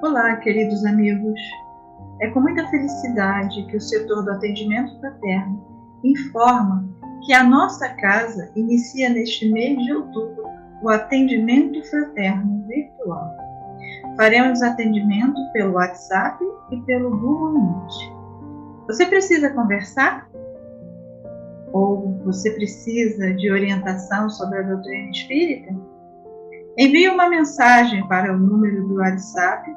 Olá, queridos amigos. É com muita felicidade que o setor do atendimento fraterno informa que a nossa casa inicia neste mês de outubro o atendimento fraterno virtual. Faremos atendimento pelo WhatsApp e pelo Google Meet. Você precisa conversar? Ou você precisa de orientação sobre a doutrina espírita? Envie uma mensagem para o número do WhatsApp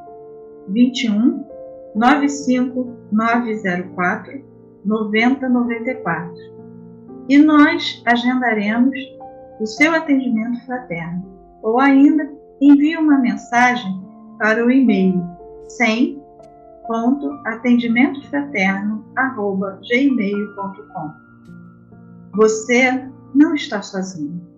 21 95 904 9094 e nós agendaremos o seu atendimento fraterno. Ou ainda, envie uma mensagem para o e-mail 100.atendimentofraterno@gmail.com. Você não está sozinho.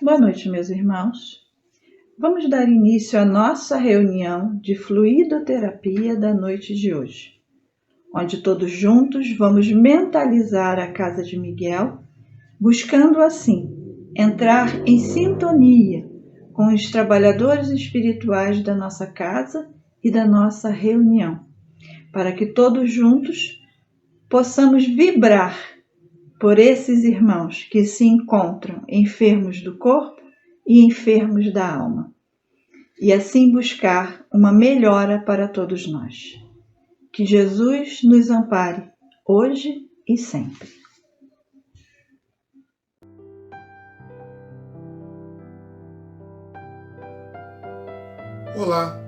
Boa noite, meus irmãos. Vamos dar início à nossa reunião de fluidoterapia da noite de hoje, onde todos juntos vamos mentalizar a casa de Miguel, buscando assim entrar em sintonia com os trabalhadores espirituais da nossa casa e da nossa reunião, para que todos juntos possamos vibrar por esses irmãos que se encontram enfermos do corpo e enfermos da alma, e assim buscar uma melhora para todos nós. Que Jesus nos ampare hoje e sempre. Olá!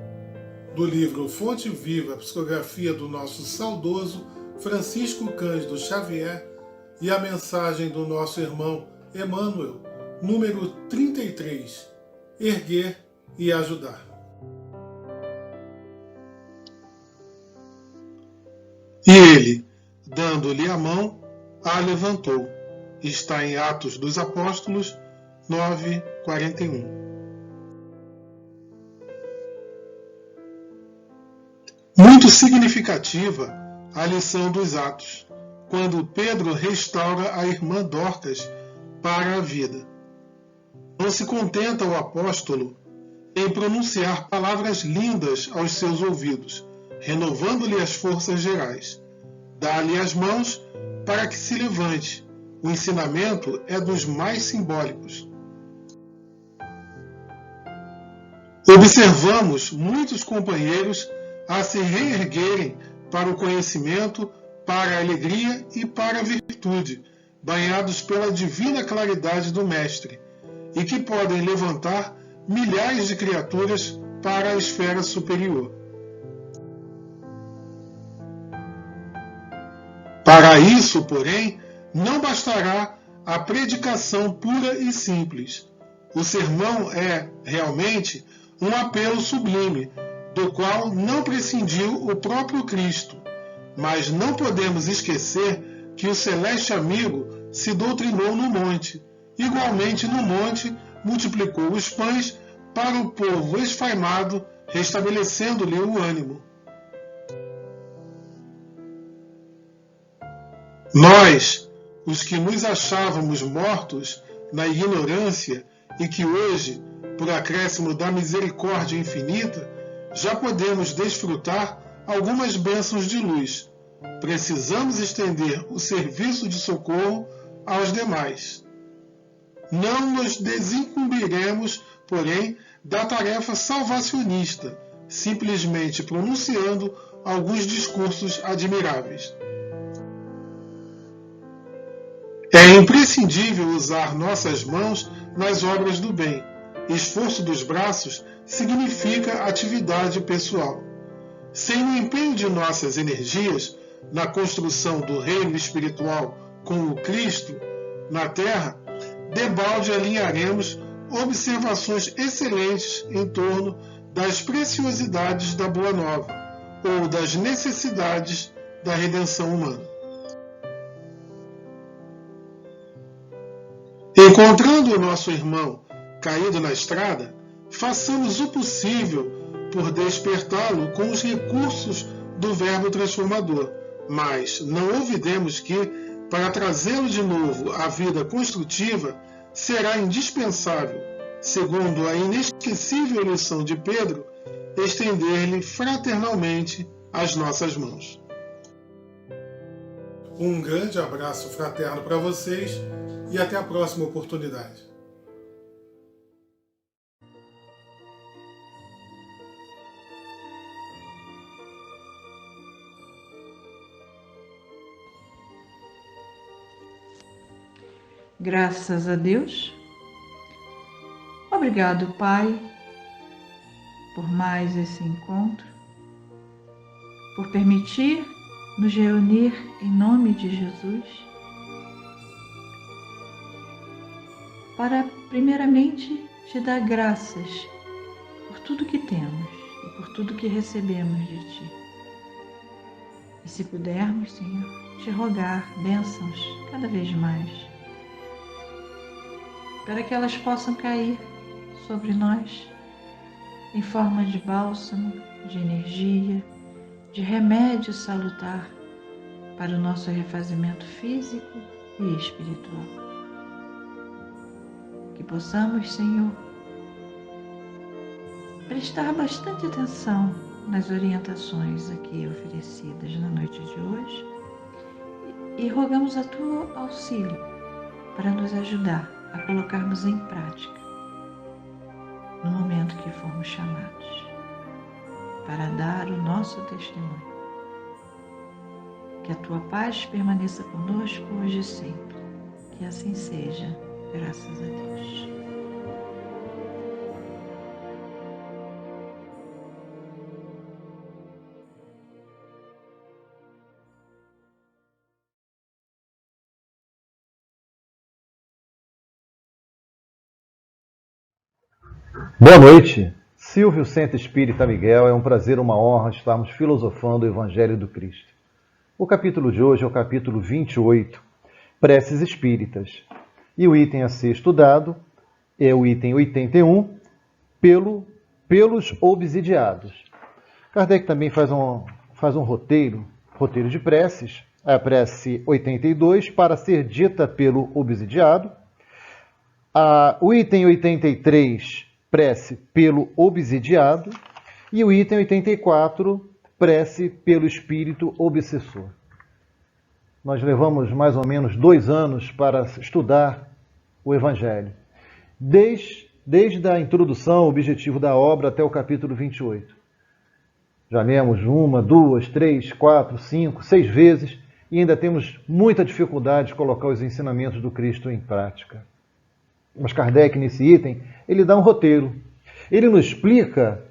Do livro Fonte Viva, psicografia do nosso saudoso Francisco Cândido Xavier, e a mensagem do nosso irmão Emmanuel, número 33, Erguer e Ajudar. E ele, dando-lhe a mão, a levantou. Está em Atos dos Apóstolos 9:41. Muito significativa a lição dos Atos, quando Pedro restaura a irmã Dorcas para a vida. Não se contenta o apóstolo em pronunciar palavras lindas aos seus ouvidos, renovando-lhe as forças gerais, Dá-lhe as mãos para que se levante. O ensinamento é dos mais simbólicos. Observamos muitos companheiros a se reerguerem para o conhecimento, para a alegria e para a virtude, banhados pela divina claridade do Mestre, e que podem levantar milhares de criaturas para a esfera superior. Para isso, porém, não bastará a predicação pura e simples. O sermão é, realmente, um apelo sublime, do qual não prescindiu o próprio Cristo. Mas não podemos esquecer que o celeste amigo se doutrinou no monte. Igualmente no monte, multiplicou os pães para o povo esfaimado, restabelecendo-lhe o ânimo. Nós, os que nos achávamos mortos na ignorância e que hoje, por acréscimo da misericórdia infinita, já podemos desfrutar algumas bênçãos de luz. Precisamos estender o serviço de socorro aos demais. Não nos desincumbiremos, porém, da tarefa salvacionista, simplesmente pronunciando alguns discursos admiráveis. É imprescindível usar nossas mãos nas obras do bem. Esforço dos braços significa atividade pessoal. Sem o empenho de nossas energias na construção do reino espiritual com o Cristo na Terra, debalde alinharemos observações excelentes em torno das preciosidades da Boa Nova ou das necessidades da redenção humana. Encontrando o nosso irmão caído na estrada, façamos o possível por despertá-lo com os recursos do Verbo transformador, mas não olvidemos que, para trazê-lo de novo à vida construtiva, será indispensável, segundo a inesquecível lição de Pedro, estender-lhe fraternalmente as nossas mãos. Um grande abraço fraterno para vocês e até a próxima oportunidade. Graças a Deus. Obrigado, Pai, por mais esse encontro, por permitir nos reunir em nome de Jesus, para primeiramente te dar graças por tudo que temos e por tudo que recebemos de Ti. E se pudermos, Senhor, te rogar bênçãos cada vez mais, para que elas possam cair sobre nós em forma de bálsamo, de energia, de remédio salutar para o nosso refazimento físico e espiritual. Que possamos, Senhor, prestar bastante atenção nas orientações aqui oferecidas na noite de hoje e rogamos a Tua auxílio para nos ajudar a colocarmos em prática no momento que formos chamados para dar o nosso testemunho. Que a Tua paz permaneça conosco hoje e sempre. Que assim seja, graças a Deus. Boa noite, Silvio Centro Espírita Miguel. É um prazer, uma honra estarmos filosofando o Evangelho do Cristo. O capítulo de hoje é o capítulo 28, Preces Espíritas. E o item a ser estudado é o item 81, pelos obsidiados. Kardec também faz um roteiro de preces, a prece 82, para ser dita pelo obsidiado. O item 83, prece pelo obsidiado, e o item 84, prece pelo espírito obsessor. Nós levamos mais ou menos 2 anos para estudar o Evangelho. Desde a introdução, o objetivo da obra, até o capítulo 28. Já lemos 1, 2, 3, 4, 5, 6 vezes e ainda temos muita dificuldade de colocar os ensinamentos do Cristo em prática. Mas Kardec, nesse item, ele dá um roteiro. Ele nos explica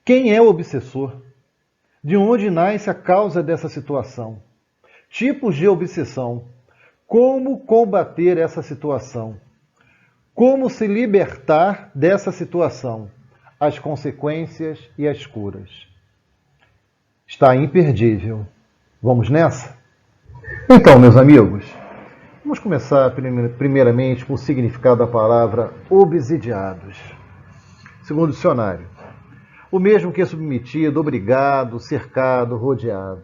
quem é o obsessor, de onde nasce a causa dessa situação, tipos de obsessão, como combater essa situação, como se libertar dessa situação, as consequências e as curas. Está imperdível. Vamos nessa? Então, meus amigos, vamos começar primeiramente com o significado da palavra obsidiados. Segundo o dicionário, o mesmo que é submetido, obrigado, cercado, rodeado.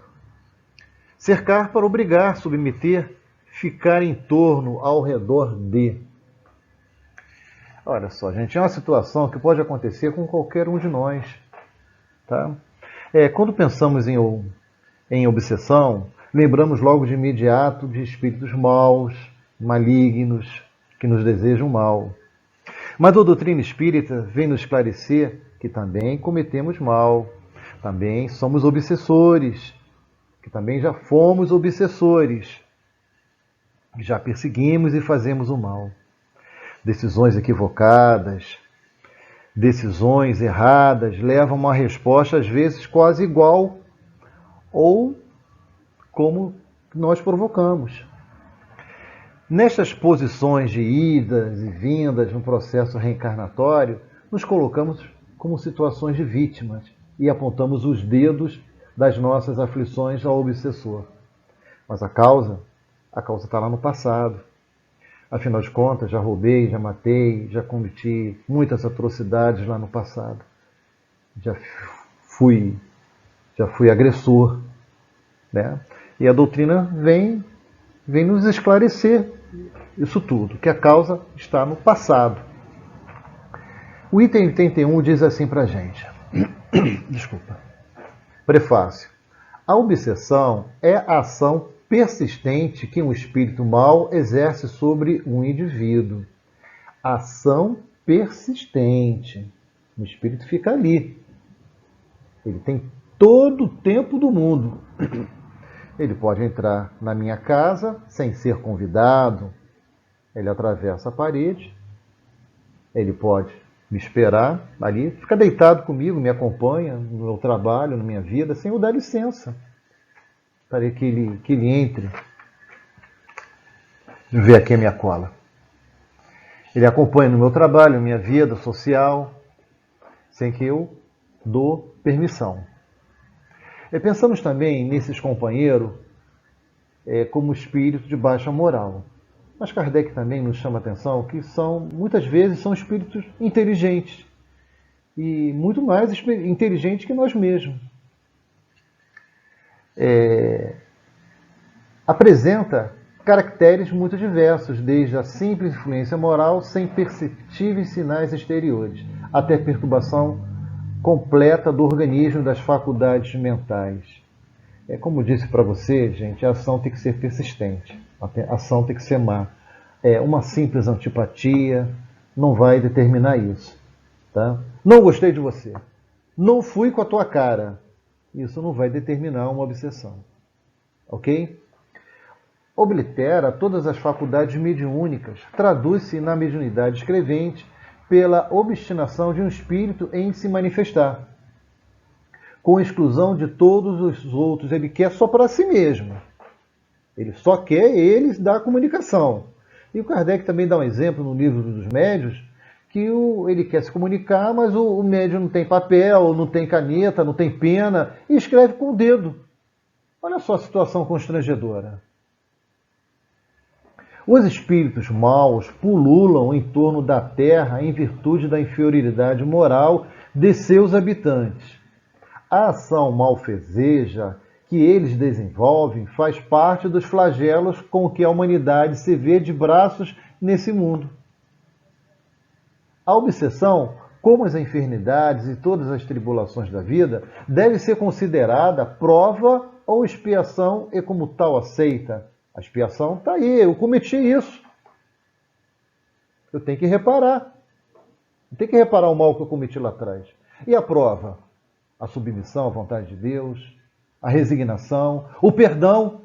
Cercar para obrigar, submeter, ficar em torno, ao redor de. Olha só, gente, é uma situação que pode acontecer com qualquer um de nós. Tá? Quando pensamos em obsessão, lembramos logo de imediato de espíritos maus, malignos, que nos desejam mal. Mas a doutrina espírita vem nos esclarecer que também cometemos mal, também somos obsessores, que também já fomos obsessores, que já perseguimos e fazemos o mal. Decisões equivocadas, decisões erradas levam a uma resposta às vezes quase igual ou como nós provocamos. Nestas posições de idas e vindas no processo reencarnatório, nos colocamos como situações de vítimas e apontamos os dedos das nossas aflições ao obsessor. Mas a causa está lá no passado. Afinal de contas, já roubei, já matei, já cometi muitas atrocidades lá no passado. Já fui agressor, né? E a doutrina vem nos esclarecer isso tudo, que a causa está no passado. O item 81 diz assim para a gente. Desculpa. Prefácio. A obsessão é a ação persistente que um espírito mau exerce sobre um indivíduo. Ação persistente. O espírito fica ali. Ele tem todo o tempo do mundo. Ele pode entrar na minha casa sem ser convidado. Ele atravessa a parede. Ele pode me esperar ali, fica deitado comigo, me acompanha no meu trabalho, na minha vida, sem eu dar licença para que ele entre. Ver aqui a minha cola. Ele acompanha no meu trabalho, na minha vida social, sem que eu dou permissão. E pensamos também nesses companheiros como espírito de baixa moral. Mas Kardec também nos chama a atenção que muitas vezes são espíritos inteligentes e muito mais inteligentes que nós mesmos. Apresenta caracteres muito diversos, desde a simples influência moral sem perceptíveis sinais exteriores, até perturbação completa do organismo e das faculdades mentais. Como disse para você, gente, a ação tem que ser persistente, a ação tem que ser má. Uma simples antipatia não vai determinar isso. Tá? Não gostei de você, não fui com a tua cara. Isso não vai determinar uma obsessão. Ok? Oblitera todas as faculdades mediúnicas, traduz-se na mediunidade escrevente pela obstinação de um espírito em se manifestar, com exclusão de todos os outros. Ele quer só para si mesmo. Ele só quer eles da comunicação. E o Kardec também dá um exemplo no livro dos médiuns, que ele quer se comunicar, mas o médium não tem papel, não tem caneta, não tem pena, e escreve com o dedo. Olha só a situação constrangedora. Os espíritos maus pululam em torno da terra em virtude da inferioridade moral de seus habitantes. A ação malfezeja que eles desenvolvem faz parte dos flagelos com que a humanidade se vê de braços nesse mundo. A obsessão, como as enfermidades e todas as tribulações da vida, deve ser considerada prova ou expiação e como tal aceita. A expiação está aí, eu cometi isso. Eu tenho que reparar. Eu tenho que reparar o mal que eu cometi lá atrás. E a prova? A submissão à vontade de Deus, a resignação, o perdão.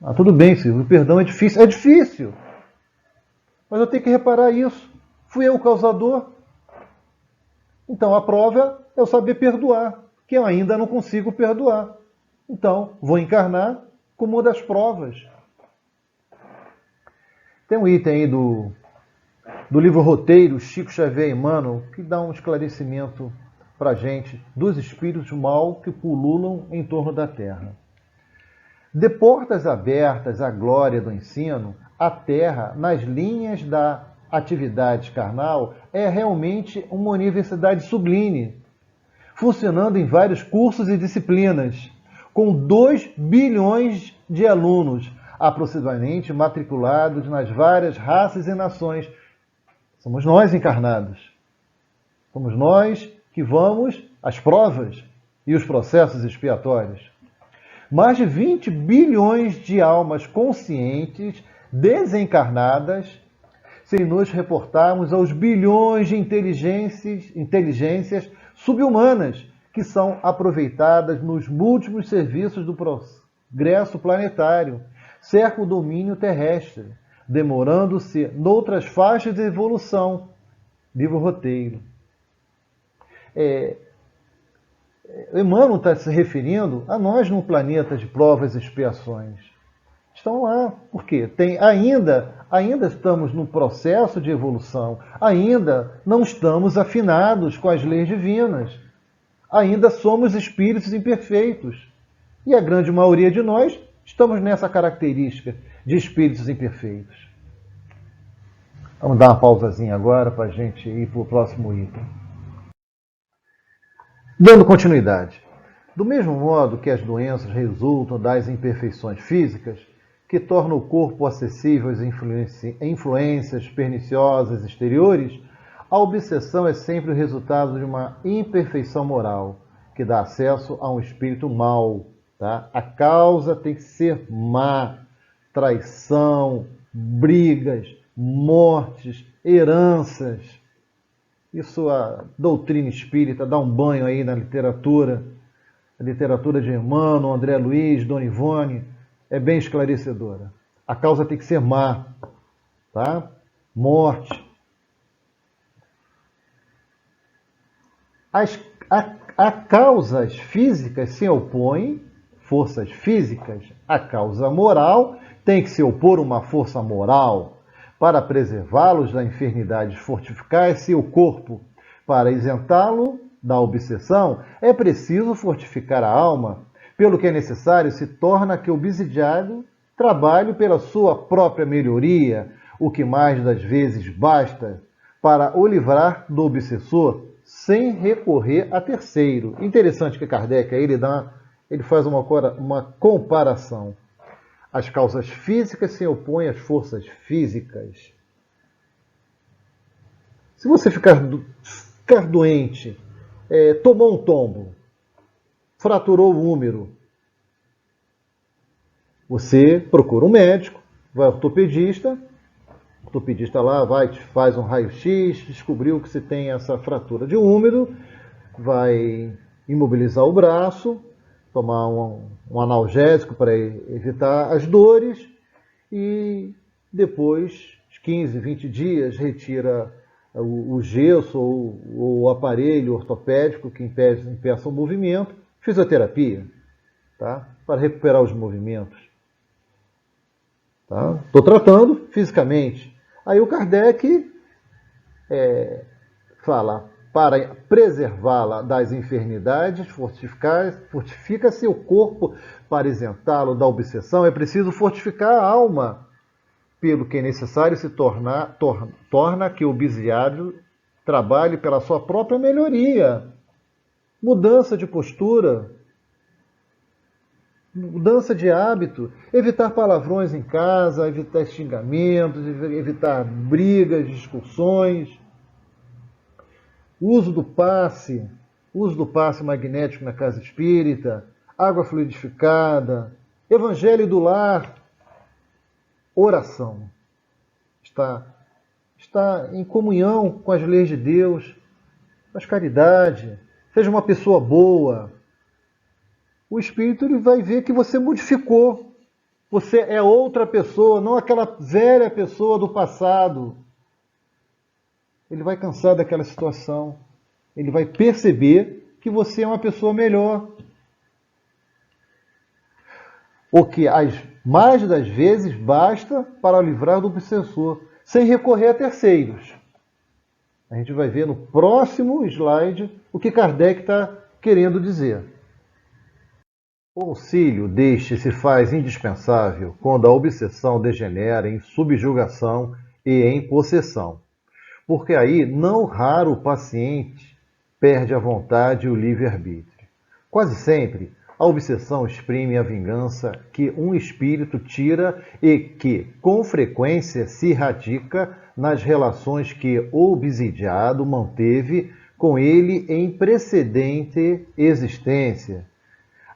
Ah, tudo bem, Silvio, o perdão é difícil. É difícil. Mas eu tenho que reparar isso. Fui eu o causador. Então a prova é eu saber perdoar, que eu ainda não consigo perdoar. Então, vou encarnar como uma das provas. Tem um item aí do livro Roteiro, Chico Xavier e Emmanuel, que dá um esclarecimento para a gente dos espíritos mal que pululam em torno da Terra. De portas abertas à glória do ensino, a Terra, nas linhas da atividade carnal, é realmente uma universidade sublime, funcionando em vários cursos e disciplinas, com 2 bilhões de alunos, aproximadamente matriculados nas várias raças e nações. Somos nós encarnados. Somos nós que vamos às provas e os processos expiatórios. Mais de 20 bilhões de almas conscientes, desencarnadas, sem nos reportarmos aos bilhões de inteligências subhumanas que são aproveitadas nos múltiplos serviços do progresso planetário, cerca o domínio terrestre, demorando-se noutras faixas de evolução. Livro Roteiro. Emmanuel está se referindo a nós no planeta de provas e expiações. Estão lá. Por quê? Ainda estamos no processo de evolução. Ainda não estamos afinados com as leis divinas. Ainda somos espíritos imperfeitos. E a grande maioria de nós estamos nessa característica de espíritos imperfeitos. Vamos dar uma pausazinha agora para a gente ir para o próximo item. Dando continuidade. Do mesmo modo que as doenças resultam das imperfeições físicas, que tornam o corpo acessível às influências perniciosas exteriores, a obsessão é sempre o resultado de uma imperfeição moral, que dá acesso a um espírito mau. Tá? A causa tem que ser má. Traição, brigas, mortes, heranças. Isso a doutrina espírita dá um banho aí na literatura. A literatura de Emmanuel, André Luiz, Dona Ivone, é bem esclarecedora. A causa tem que ser má. Tá? Morte. A causas físicas se opõem, forças físicas, a causa moral tem que se opor uma força moral. Para preservá-los da enfermidade, fortificar-se o corpo. Para isentá-lo da obsessão, é preciso fortificar a alma, pelo que é necessário se torna que o obsidiado trabalhe pela sua própria melhoria, o que mais das vezes basta para o livrar do obsessor, sem recorrer a terceiro. Interessante que Kardec aí ele faz uma comparação. As causas físicas se opõem às forças físicas. Se você ficar doente, tomou um tombo, fraturou o úmero, você procura um médico, vai ao ortopedista, o ortopedista lá faz um raio-x, descobriu que você tem essa fratura de úmero, vai imobilizar o braço, tomar um analgésico para evitar as dores e depois, de 15, 20 dias, retira o gesso ou o aparelho ortopédico que impeça o movimento, fisioterapia, tá? Para recuperar os movimentos. Estou tratando fisicamente. Aí o Kardec fala, para preservá-la das enfermidades, fortifica-se o corpo para isentá-lo da obsessão, é preciso fortificar a alma, pelo que é necessário se torna que o obsidiado trabalhe pela sua própria melhoria. Mudança de postura, mudança de hábito, evitar palavrões em casa, evitar xingamentos, evitar brigas, discussões. Uso do passe magnético na casa espírita, água fluidificada, evangelho do lar, oração. Está em comunhão com as leis de Deus, faz caridade, seja uma pessoa boa. O Espírito ele vai ver que você modificou. Você é outra pessoa, não aquela velha pessoa do passado. Ele vai cansar daquela situação. Ele vai perceber que você é uma pessoa melhor. O que, as mais das vezes, basta para livrar do obsessor, sem recorrer a terceiros. A gente vai ver no próximo slide o que Kardec está querendo dizer. O auxílio deste se faz indispensável quando a obsessão degenera em subjugação e em possessão, porque aí não raro o paciente perde a vontade e o livre-arbítrio. Quase sempre, a obsessão exprime a vingança que um espírito tira e que, com frequência, se radica nas relações que o obsidiado manteve com ele em precedente existência.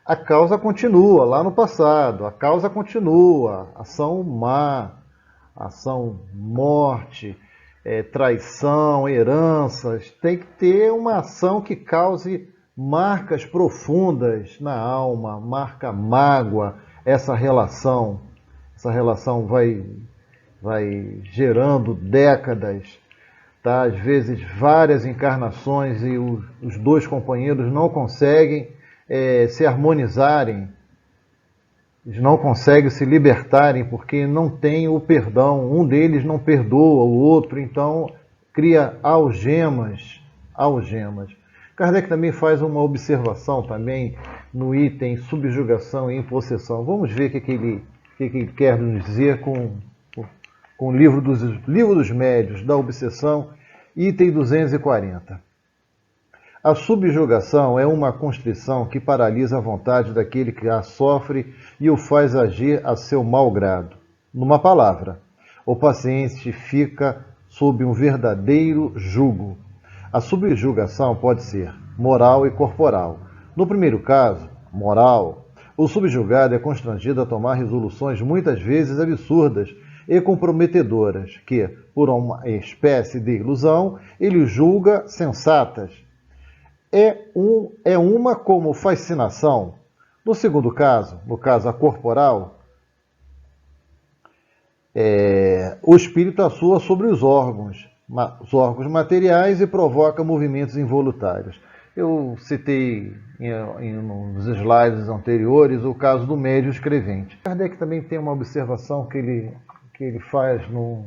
A causa continua lá no passado, a causa continua, ação má, ação morte, traição, heranças. Tem que ter uma ação que cause marcas profundas na alma, marca mágoa. Essa relação vai gerando décadas, tá? Às vezes várias encarnações e os dois companheiros não conseguem se harmonizarem, eles não conseguem se libertarem porque não tem o perdão, um deles não perdoa o outro, então cria algemas. Kardec também faz uma observação também no item subjugação e impossessão. Vamos ver o que ele quer nos dizer com o livro dos Médios da obsessão, item 240. A subjugação é uma constrição que paralisa a vontade daquele que a sofre e o faz agir a seu mau grado. Numa palavra, o paciente fica sob um verdadeiro jugo. A subjugação pode ser moral e corporal. No primeiro caso, moral, o subjugado é constrangido a tomar resoluções muitas vezes absurdas e comprometedoras, que, por uma espécie de ilusão, ele julga sensatas. É uma como fascinação. No segundo caso, no caso a corporal, o espírito atua sobre os órgãos materiais e provoca movimentos involuntários. Eu citei nos slides anteriores o caso do médium escrevente. Kardec também tem uma observação que ele faz no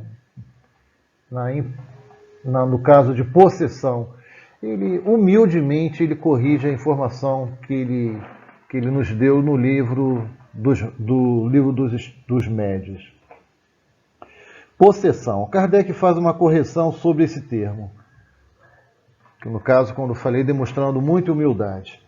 caso de possessão. Ele humildemente corrige a informação que ele nos deu no livro dos Médios. Possessão. Kardec faz uma correção sobre esse termo, que no caso, quando falei, demonstrando muita humildade.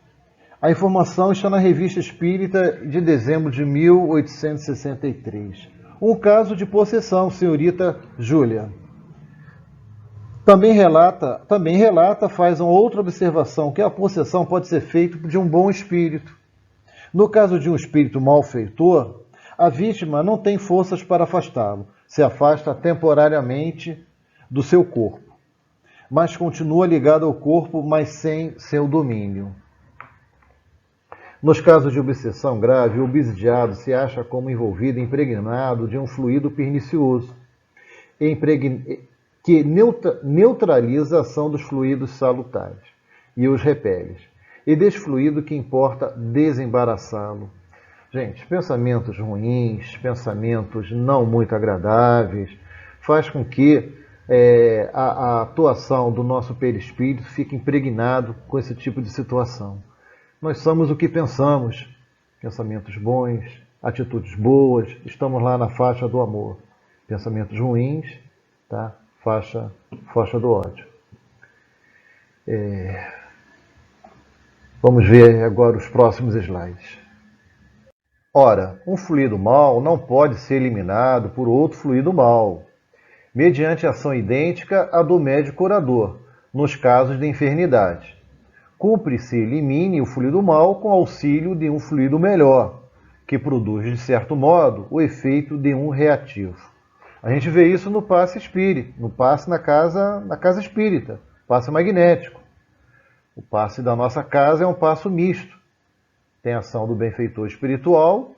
A informação está na Revista Espírita de dezembro de 1863. Um caso de possessão, senhorita Júlia. Também relata, faz uma outra observação, que a possessão pode ser feita de um bom espírito. No caso de um espírito malfeitor, a vítima não tem forças para afastá-lo, se afasta temporariamente do seu corpo, mas continua ligado ao corpo, mas sem seu domínio. Nos casos de obsessão grave, o obsidiado se acha como envolvido, impregnado de um fluido pernicioso, que neutraliza a ação dos fluidos salutares e os repele, e desse fluido que importa desembaraçá-lo. Gente, pensamentos ruins, pensamentos não muito agradáveis, faz com que a atuação do nosso perispírito fique impregnado com esse tipo de situação. Nós somos o que pensamos, pensamentos bons, atitudes boas, estamos lá na faixa do amor. Pensamentos ruins, tá? Faixa do ódio. Vamos ver agora os próximos slides. Ora, um fluido mau não pode ser eliminado por outro fluido mau, mediante ação idêntica à do médico curador, nos casos de enfermidade. cumpre-se elimine o fluido mal com auxílio de um fluido melhor, que produz, de certo modo, o efeito de um reativo. A gente vê isso no passe espírita, no passe na casa espírita, passe magnético. O passe da nossa casa é um passo misto. Tem a ação do benfeitor espiritual,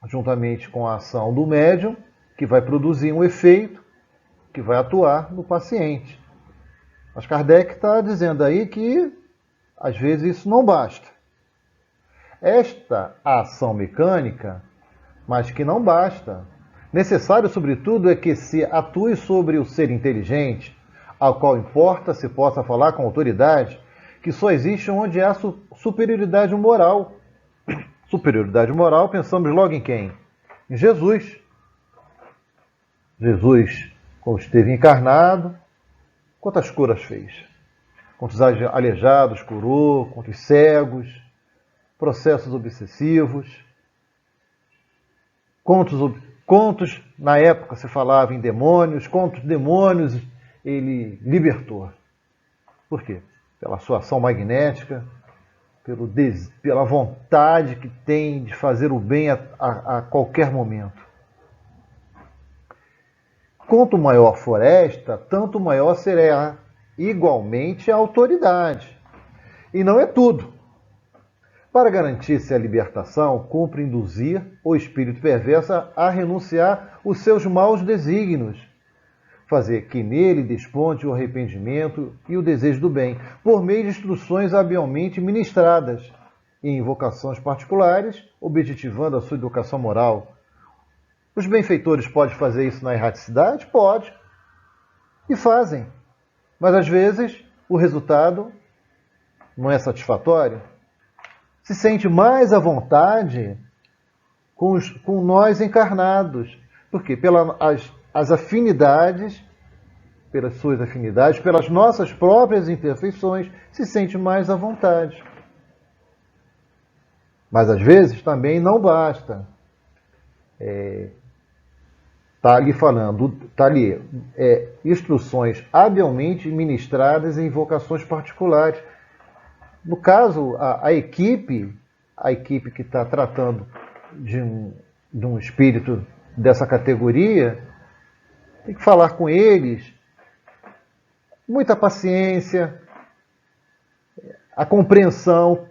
juntamente com a ação do médium, que vai produzir um efeito que vai atuar no paciente. Mas Kardec está dizendo aí que, às vezes, isso não basta. Esta ação mecânica, mas que não basta. Necessário, sobretudo, é que se atue sobre o ser inteligente, ao qual importa se possa falar com autoridade, que só existe onde há superioridade moral. Superioridade moral, pensamos logo em quem? Em Jesus. Jesus, quando esteve encarnado, quantas curas fez? Quantos aleijados curou, quantos cegos, processos obsessivos, quantos na época se falava em demônios, quantos demônios ele libertou. Por quê? Pela sua ação magnética, pela vontade que tem de fazer o bem a qualquer momento. Quanto maior for esta, tanto maior será igualmente a autoridade. E não é tudo. Para garantir-se a libertação, cumpre induzir o espírito perverso a renunciar os seus maus desígnios, fazer que nele desponte o arrependimento e o desejo do bem, por meio de instruções habilmente ministradas e invocações particulares, objetivando a sua educação moral. Os benfeitores podem fazer isso na erraticidade? Pode. E fazem. Mas, às vezes, o resultado não é satisfatório. Se sente mais à vontade com nós encarnados. Por quê? As afinidades, pelas suas afinidades, pelas nossas próprias imperfeições, se sente mais à vontade. Mas, às vezes, também não basta. Está ali falando, instruções habilmente ministradas em invocações particulares. No caso, a equipe que está tratando de um espírito dessa categoria, tem que falar com eles, muita paciência, a compreensão,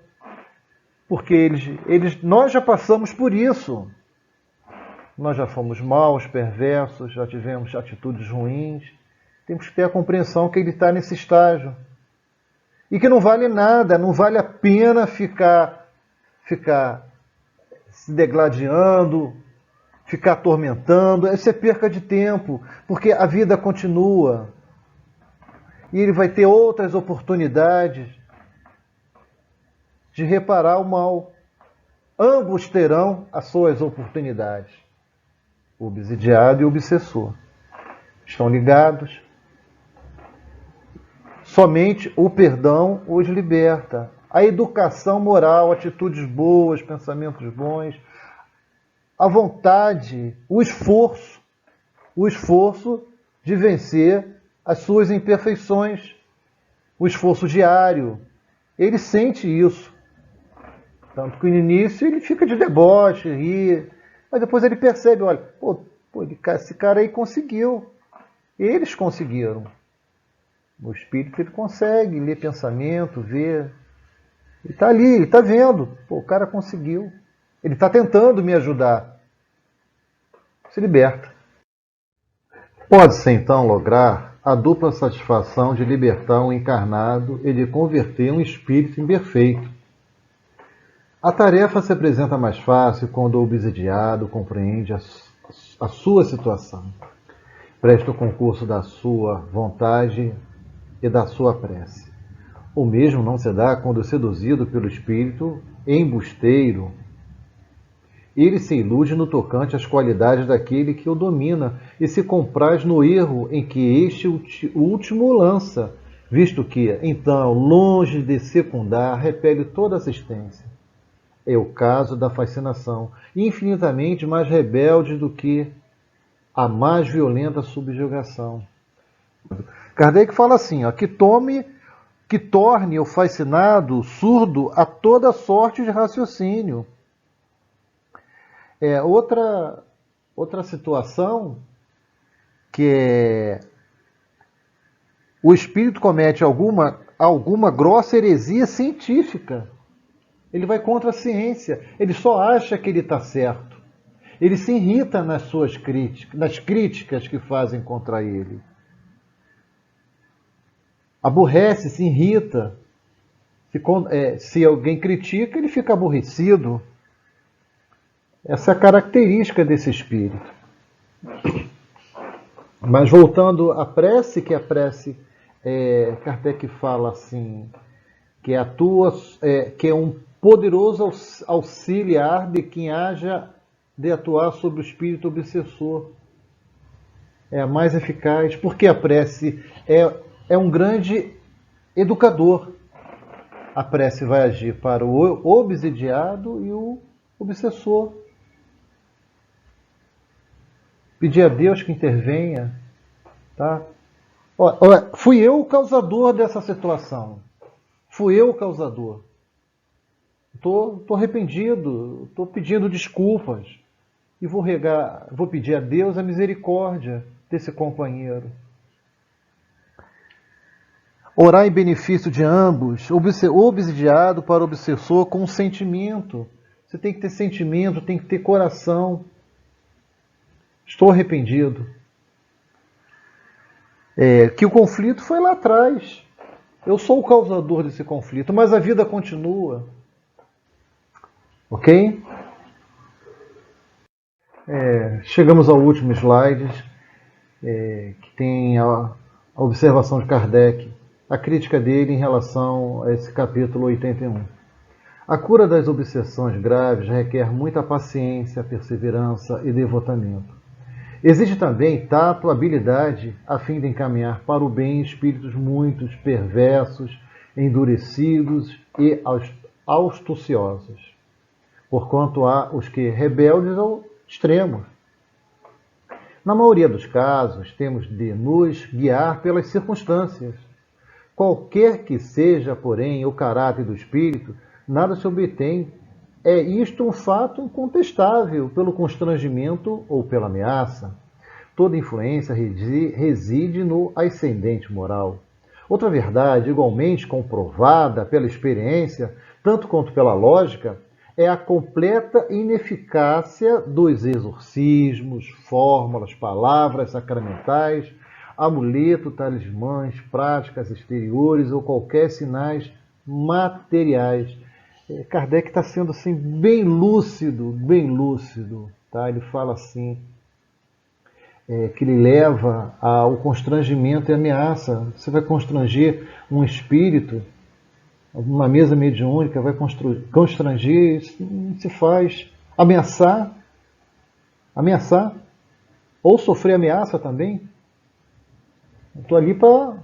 porque nós já passamos por isso. Nós já fomos maus, perversos, já tivemos atitudes ruins. Temos que ter a compreensão que ele está nesse estágio. E que não vale nada, não vale a pena ficar se degladiando, ficar atormentando. Isso é perca de tempo, porque a vida continua. E ele vai ter outras oportunidades de reparar o mal. Ambos terão as suas oportunidades. O obsidiado e o obsessor estão ligados. Somente o perdão os liberta. A educação moral, atitudes boas, pensamentos bons, a vontade, o esforço de vencer as suas imperfeições, o esforço diário. Ele sente isso. Tanto que no início ele fica de deboche, ri, mas depois ele percebe, olha, esse cara aí conseguiu. Eles conseguiram. No espírito ele consegue ler pensamento, ver. Ele está ali, ele está vendo. O cara conseguiu. Ele está tentando me ajudar. Se liberta. Pode-se então lograr a dupla satisfação de libertar um encarnado e de converter um espírito imperfeito. A tarefa se apresenta mais fácil quando o obsidiado compreende a sua situação, presta o concurso da sua vontade e da sua prece. O mesmo não se dá quando seduzido pelo espírito embusteiro. Ele se ilude no tocante às qualidades daquele que o domina e se compraz no erro em que este último lança, visto que, então, longe de secundar, repele toda assistência. É o caso da fascinação, infinitamente mais rebelde do que a mais violenta subjugação. Kardec fala assim, que tome que torne o fascinado surdo a toda sorte de raciocínio. Outra situação que é o espírito comete alguma grossa heresia científica. Ele vai contra a ciência. Ele só acha que ele está certo. Ele se irrita nas críticas que fazem contra ele. Aborrece, se irrita. Se alguém critica, ele fica aborrecido. Essa é a característica desse espírito. Mas voltando à prece, que a prece, Kardec fala assim, que é um poderoso auxiliar de quem haja de atuar sobre o espírito obsessor. É a mais eficaz, porque a prece é um grande educador. A prece vai agir para o obsidiado e o obsessor. Pedir a Deus que intervenha. Tá? Fui eu o causador dessa situação. Fui eu o causador. Estou arrependido, estou pedindo desculpas. E vou pedir a Deus a misericórdia desse companheiro. Orar em benefício de ambos, obsidiado para o obsessor com sentimento. Você tem que ter sentimento, tem que ter coração. Estou arrependido. Que o conflito foi lá atrás. Eu sou o causador desse conflito, mas a vida continua. Ok? Chegamos ao último slide, que tem a observação de Kardec, a crítica dele em relação a esse capítulo 81. A cura das obsessões graves requer muita paciência, perseverança e devotamento. Exige também tato, habilidade, a fim de encaminhar para o bem espíritos muitos, perversos, endurecidos e astuciosos, porquanto há os que rebeldes ao extremo. Na maioria dos casos, temos de nos guiar pelas circunstâncias. Qualquer que seja, porém, o caráter do espírito, nada se obtém. É isto um fato incontestável pelo constrangimento ou pela ameaça. Toda influência reside no ascendente moral. Outra verdade, igualmente comprovada pela experiência, tanto quanto pela lógica, é a completa ineficácia dos exorcismos, fórmulas, palavras sacramentais, amuleto, talismãs, práticas exteriores ou qualquer sinais materiais. Kardec está sendo assim, bem lúcido, tá? Ele fala assim, que ele leva ao constrangimento e ameaça. Você vai constranger um espírito, uma mesa mediúnica, vai constranger, isso não se faz. Ameaçar, ou sofrer ameaça também.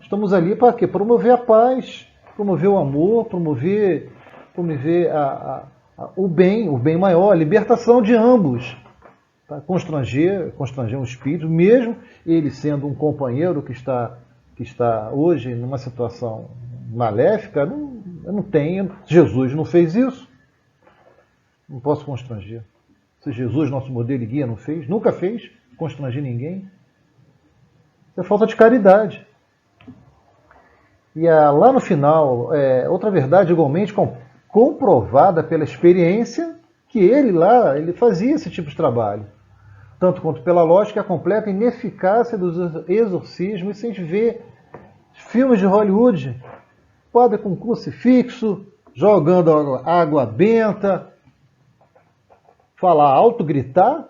Estamos ali para quê? Promover a paz, promover o amor, promover o bem maior, a libertação de ambos. Tá? Constranger um espírito, mesmo ele sendo um companheiro que está hoje numa situação maléfica, não tem. Jesus não fez isso. Não posso constranger. Se Jesus, nosso modelo e guia, não fez, nunca fez, constranger ninguém. Isso é falta de caridade. E lá no final, outra verdade igualmente comprovada pela experiência, que ele fazia esse tipo de trabalho. Tanto quanto pela lógica, a completa ineficácia dos exorcismos. Se a gente vê filmes de Hollywood, padre com crucifixo, jogando água benta, falar alto, gritar.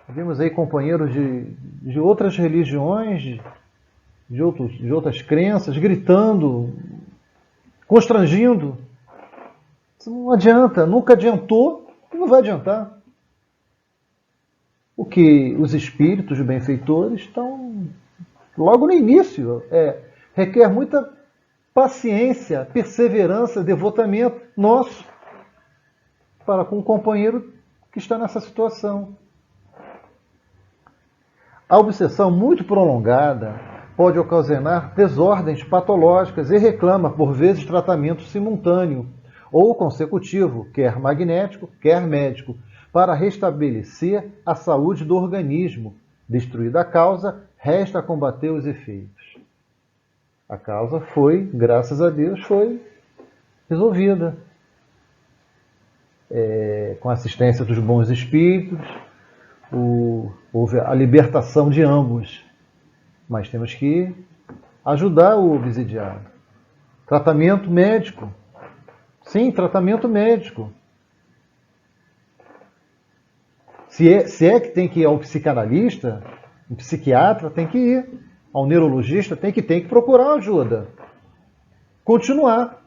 Vimos aí companheiros de outras religiões, de outras crenças, gritando, constrangindo. Isso não adianta, nunca adiantou e não vai adiantar. O que os espíritos benfeitores estão logo no início. Requer muita paciência, perseverança, devotamento nosso para com o companheiro que está nessa situação. A obsessão muito prolongada pode ocasionar desordens patológicas e reclama, por vezes, tratamento simultâneo ou consecutivo, quer magnético, quer médico, para restabelecer a saúde do organismo. Destruída a causa, resta combater os efeitos. A causa foi, graças a Deus, foi resolvida. Com a assistência dos bons espíritos, houve a libertação de ambos. Mas temos que ajudar o obsidiado. Tratamento médico. Sim, tratamento médico. Se é que tem que ir ao psicanalista, um psiquiatra, tem que ir. Ao neurologista, tem que procurar ajuda. Continuar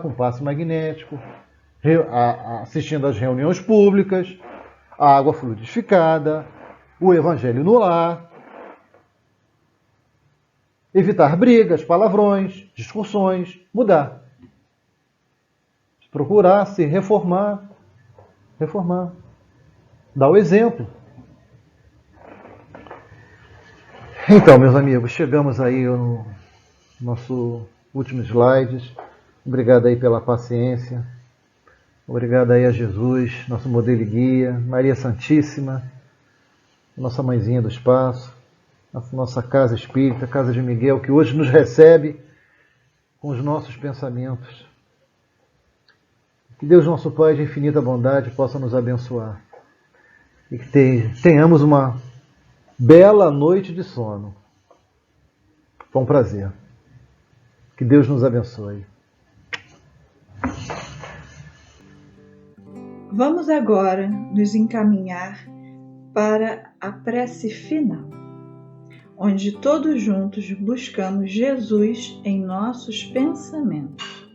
com passe magnético, assistindo às reuniões públicas, a água fluidificada, o evangelho no lar, evitar brigas, palavrões, discussões, mudar. Procurar se reformar, dar o exemplo. Então, meus amigos, chegamos aí no nosso último slide. Obrigado aí pela paciência. Obrigado aí a Jesus, nosso modelo e guia, Maria Santíssima, nossa mãezinha do espaço, nossa casa espírita, Casa de Miguel, que hoje nos recebe com os nossos pensamentos. Que Deus, nosso Pai de infinita bondade, possa nos abençoar. E que tenhamos uma bela noite de sono. Foi um prazer. Que Deus nos abençoe. Vamos agora nos encaminhar para a prece final, onde todos juntos buscamos Jesus em nossos pensamentos,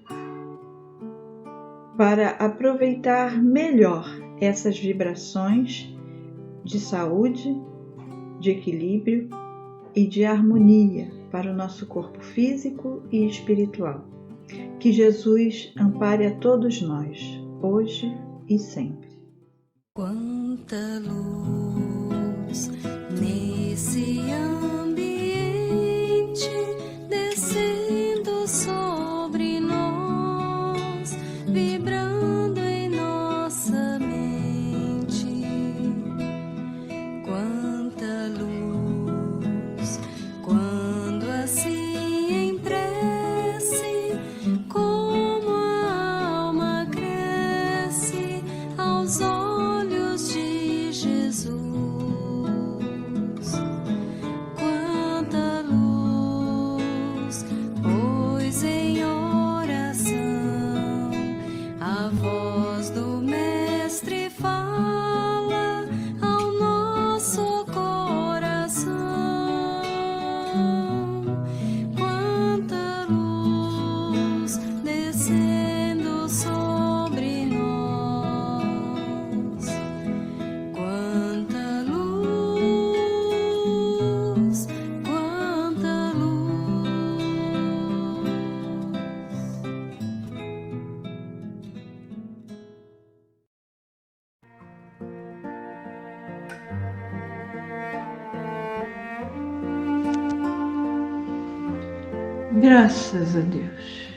para aproveitar melhor essas vibrações de saúde, de equilíbrio e de harmonia para o nosso corpo físico e espiritual. Que Jesus ampare a todos nós, hoje e sempre. Quanta luz nesse ambiente, descendo sobre nós, vibrando em nossa mente. Quanta luz, quando assim em prece, como a alma cresce aos olhos de Jesus. Quanta luz, pois em oração a voz do Mestre fala ao nosso coração. Quanta luz descendo sobre nós. Quanta luz, quanta luz. Graças a Deus.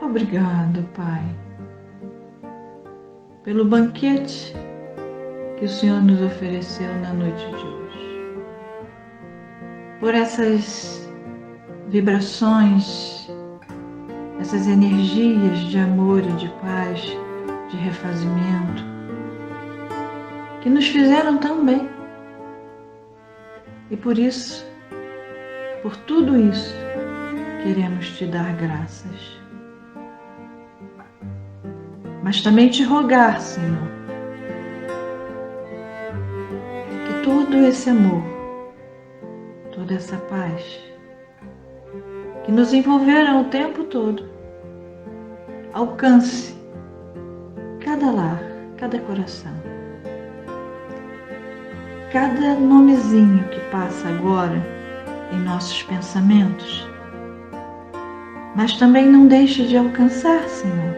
Obrigado, Pai, pelo banquete que o Senhor nos ofereceu na noite de hoje, por essas vibrações, essas energias de amor e de paz, de refazimento, que nos fizeram tão bem. E por isso, por tudo isso, queremos te dar graças. Mas também te rogar, Senhor, que todo esse amor, toda essa paz que nos envolveram o tempo todo, alcance cada lar, cada coração, cada nomezinho que passa agora em nossos pensamentos, mas também não deixe de alcançar, Senhor,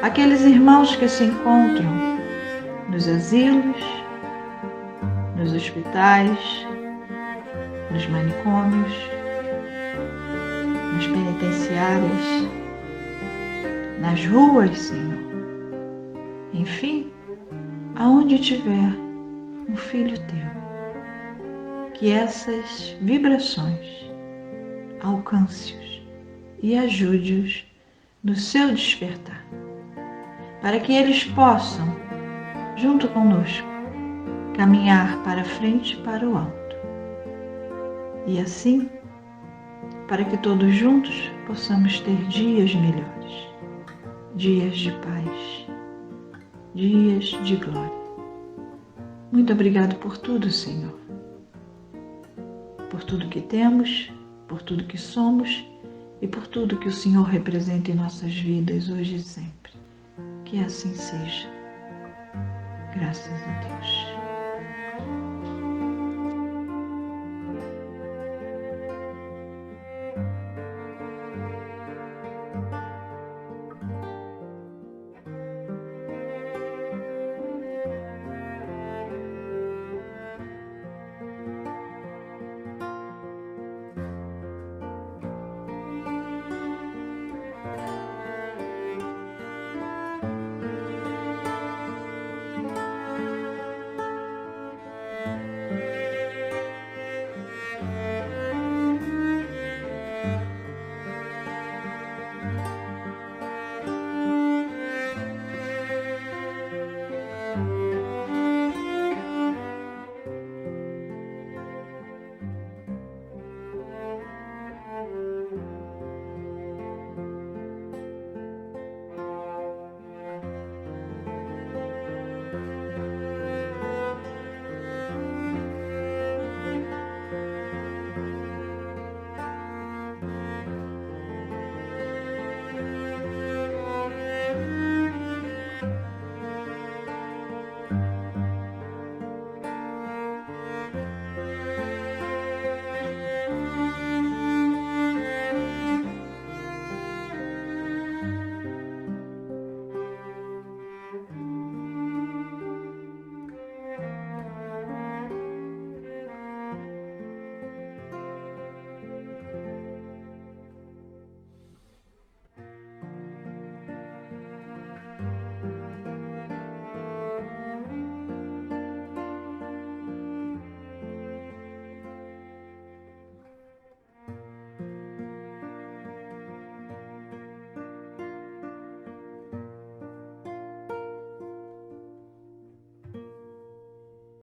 aqueles irmãos que se encontram nos asilos, nos hospitais, nos manicômios, nas penitenciárias, nas ruas, Senhor. Enfim, aonde tiver um filho teu, que essas vibrações alcance-os e ajude-os no seu despertar, para que eles possam, junto conosco, caminhar para frente e para o alto. E assim, para que todos juntos possamos ter dias melhores, dias de paz, dias de glória. Muito obrigado por tudo, Senhor. Por tudo que temos, por tudo que somos e por tudo que o Senhor representa em nossas vidas hoje e sempre. Que assim seja. Graças a Deus.